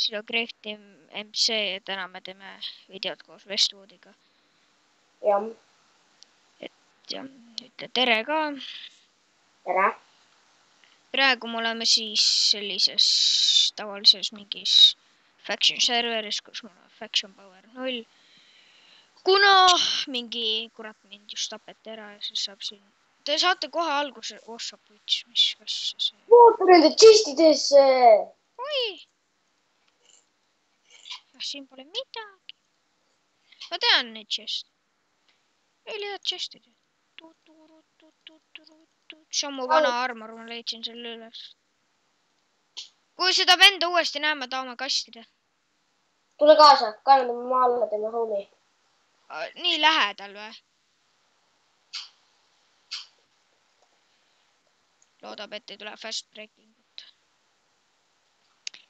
Silo Krehti MC ja täna me teeme videot koos Westwoodiga. Jah. Ja ütle tere ka. Tere. Praegu me oleme siis sellises tavalises mingis faction serveris, kus mul on faction power 0. Kuna mingi kurat mind just tapeti ära ja siis saab siin... Te saate kohe alguse ossaputs, mis asja see... Vaata nende chestidesse! Oi! Siin pole midagi. Ma tean neid chest. Üli head chestid. See on mu vana armor, ma leidsin selle üles. Kui seda venda uuesti näeme, tahame kastida. Tule kaasa, kanname maa alla, teeme homi. Nii lähedal või? Loodab, et ei tule fast breakingut.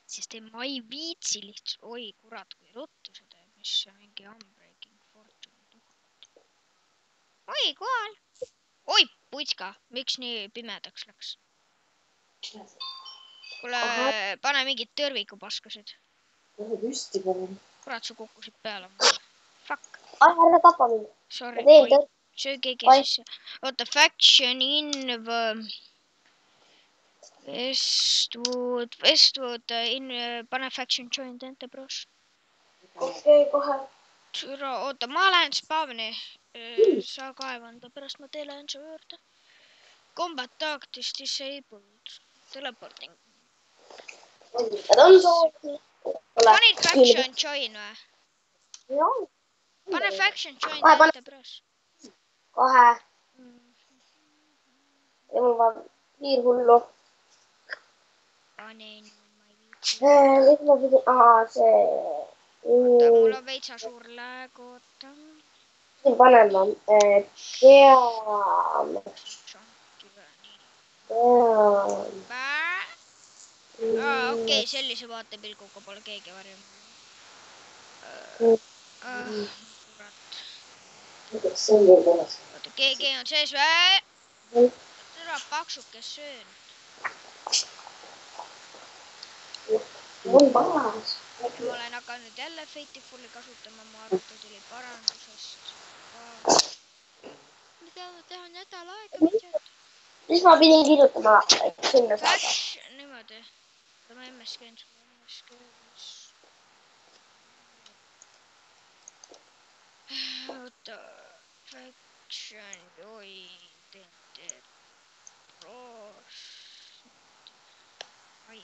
Sest ma ei viitsi lihtsalt. Oi, kurat, kui ruttu see teeb. Mis see mingi unbreaking fortune. Oi, kohal. Oi, putska. Miks nii pimedaks läks? Kuule, pane mingid tõrvikupaskasid. Püsti palun. Kurat, sa kukkusid peale mulle. Fuck. Ära tapa mind. Sorry, söö keegi sisse. Oota, faction inv... Westwood, pane faction joined enterprise. Okei, kohe. Oota, ma lähen spavni. Sa kaevanda, pärast ma teelen su juurde. Combat tactics disabled. Teleporting. Nad on soovi. Panid faction join või? Jah. Pane faction joined enterprise. Kohe. Ja mul vaan piirhullu. Panen, ma ei viitsi. Nyt mä pidin... see... Oota, mul on veitsa suur lag, oota. Pidin panemaan... Okei, sellise vaatepilguga pole keegi varem. Kurat. Oota, keegi on sees või? Tule paksukes söön. Mul paras. Ma olen hakanud jälle Faithfully kasutama, ma arvuti tuli parandusest. Mida ma teha nädal aega videot? Siis ma pidin kirjutama sinna saada. Niimoodi. Ma MSG-n sulle MSG. Oota. Faction joined enterprise. Ai.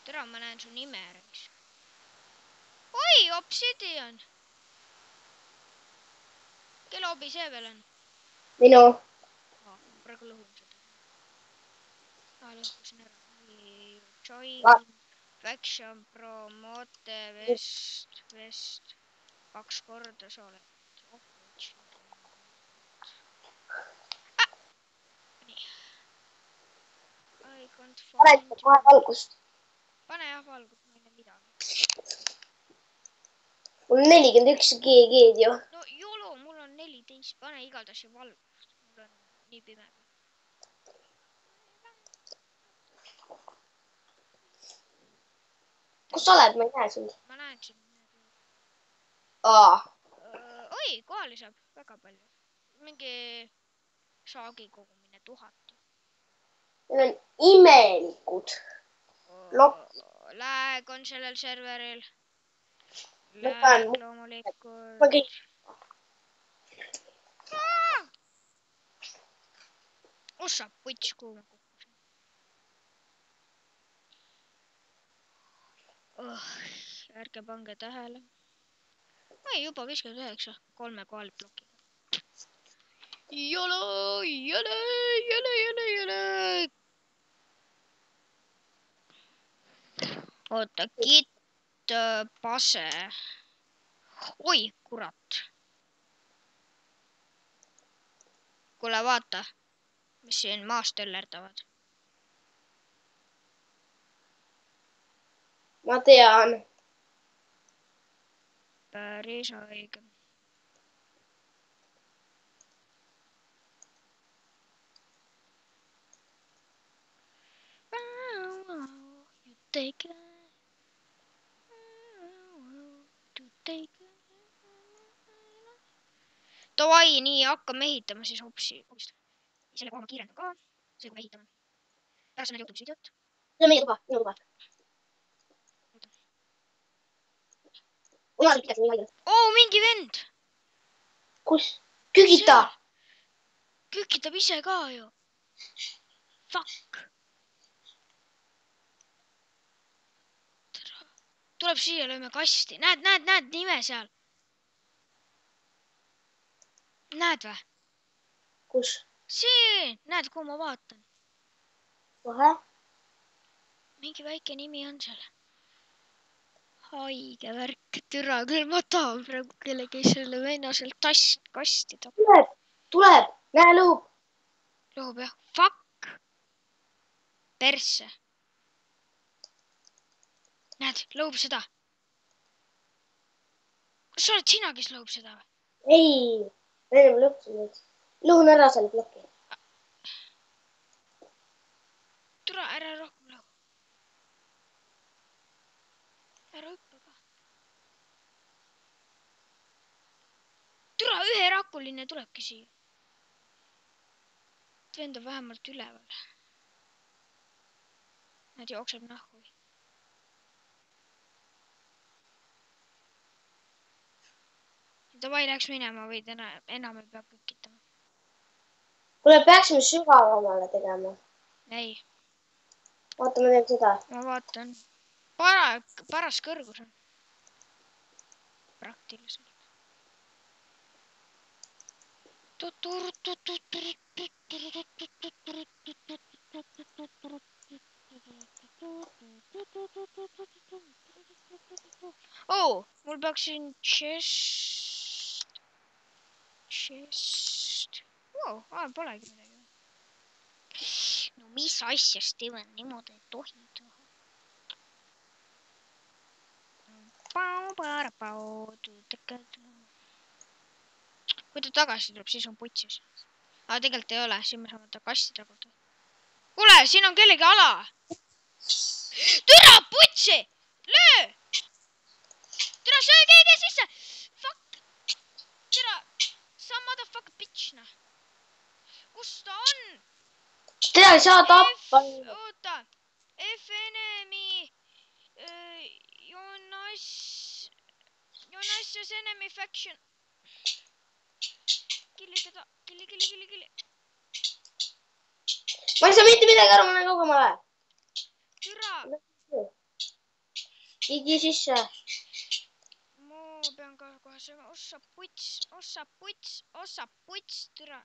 Tere, ma näen su nime ära. Oi, Obsidian! Kelle obi see veel on? Minu. Praegu lõhun seda. Lõhkusin ära. Join, faction, promote, vest. 2 korda sa oled. Nii. Pane kohe valgust. Pane jah valgust, ma ei näe midagi. Mul on 41 GG-d ju. No jolo, mul on 14. Pane igatahes valgust. Mul on nii pime. Kus sa oled? Ma ei näe sind. Ma näen sind. Oi, kohale saab väga palju. Mingi saagi kogumine 1000. Need on imelikud. Lag on sellel serveril. Loomulikult. Ossa, puts, kuhu ma kukkusin. Ärge pange tähele. Ei, juba 59. 3 kohal plokiga. Jõle. Oota, kitt, pase. Oi, kurat. Kuule, vaata, mis siin maast tellerdavad. Ma tean. Päris õige. take Davai, nii, hakkame ehitama siis hoopsi. Selle koha ma kiirendan ka. See, kui me ehitame. Pärast on need juhtumis videot. See on meie tuba, minu tuba. Una pidas nii palju. Mingi vend. Kus? Kükita. Kükitab ise ka ju. Fuck. Tuleb siia, lööme kasti. Näed nime seal. Näed või? Kus? Siin. Näed, kuhu ma vaatan. Kohe? Mingi väike nimi on seal. Haige värk. Türa küll, ma tahan praegu kellegi selle venna sealt kasti tappa. Tuleb. Näe lõub. Lõub jah. Fuck. Persse. Näed, lõub seda. Kas sa oled sina, kes lõub seda või? Ei. Ennem lõppu nüüd. Lõhun ära selle ploki. Türa, ära rohkem lõu. Ära hüppa ka. Türa, üherakuline tulebki siia. Vend on vähemalt üleval. Näed, jookseb nahku. Davai, läheks minema, võid enam ei pea kükitama. Kuule, peaksime sügavamale tegema. Ei. Vaata, ma teen seda. Ma vaatan. Paras kõrgus on. Praktiliselt. Mul peaks siin chest. Polegi midagi. No mis asja, Steven, niimoodi ei tohi teha. Kui ta tagasi tuleb, siis on putsis. Aga tegelikult ei ole, siin me saame ta kasti taguda. Kuule, siin on kellegi ala. Türa, putsi! Löö! Türa, söö keegi sisse! Fuck! Türa, sa motherfucker bitch, noh. Kus ta on? Teda ei saa tappa. Oota. F enemy. Jonas enemy faction. Killi teda. Killi. Ma ei saa mitte midagi aru, ma lähen kaugemale. Türa. Igi sisse. Ma pean ka kohe sööma. Ossa puts, türa.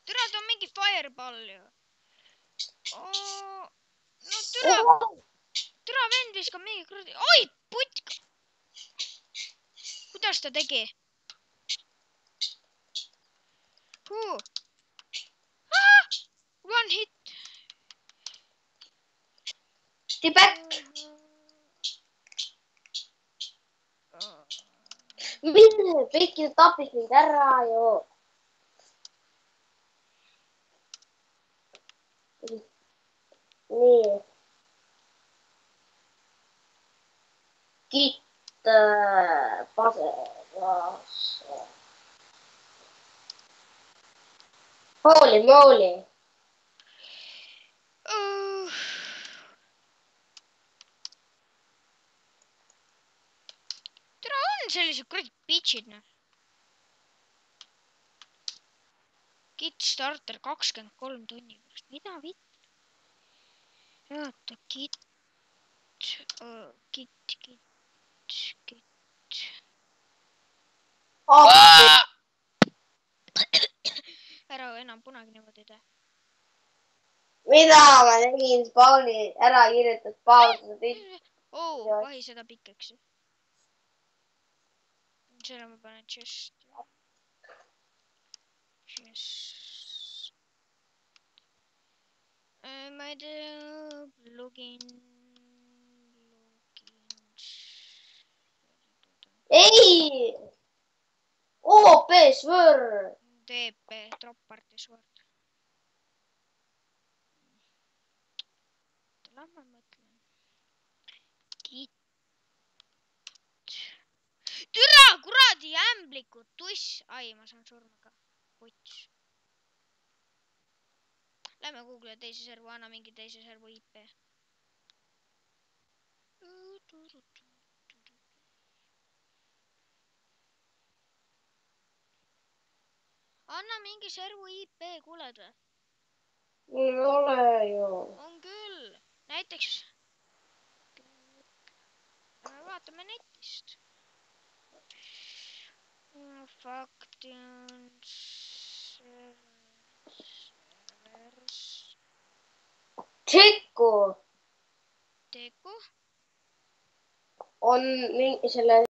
Türa, ta on mingi fireball ju. No türa vend viskab mingi kuradi. Oi, putk! Kuidas ta tegi? One hit. Stay back. Mine, Pekki tapis mind ära ju. Nii. Kitt paseras. Holy moly. Türa on sellised kuradi bitchid, noh. Git starter 23 tunni pärast. Mida vitt? Oota, git. Ära enam kunagi niimoodi tee. Mida ma tegin spawni ära kirjutad spawn. Vahi seda pikeks. Selle ma panen chest. Ma ei tea, login. Ei! OP svõrr! TP, drop party sword. Lähme mõtlen. Türa, kuradi ämblikud, tuss. Ai, ma saan surma ka. Puts. Lähme Google'i teise servu, anna mingi teise servu IP. Anna mingi servu IP, kuuled või? Ei ole ju. On küll. Näiteks. Vaatame netist. Factions. Servers. Tšeku Tegu. on selle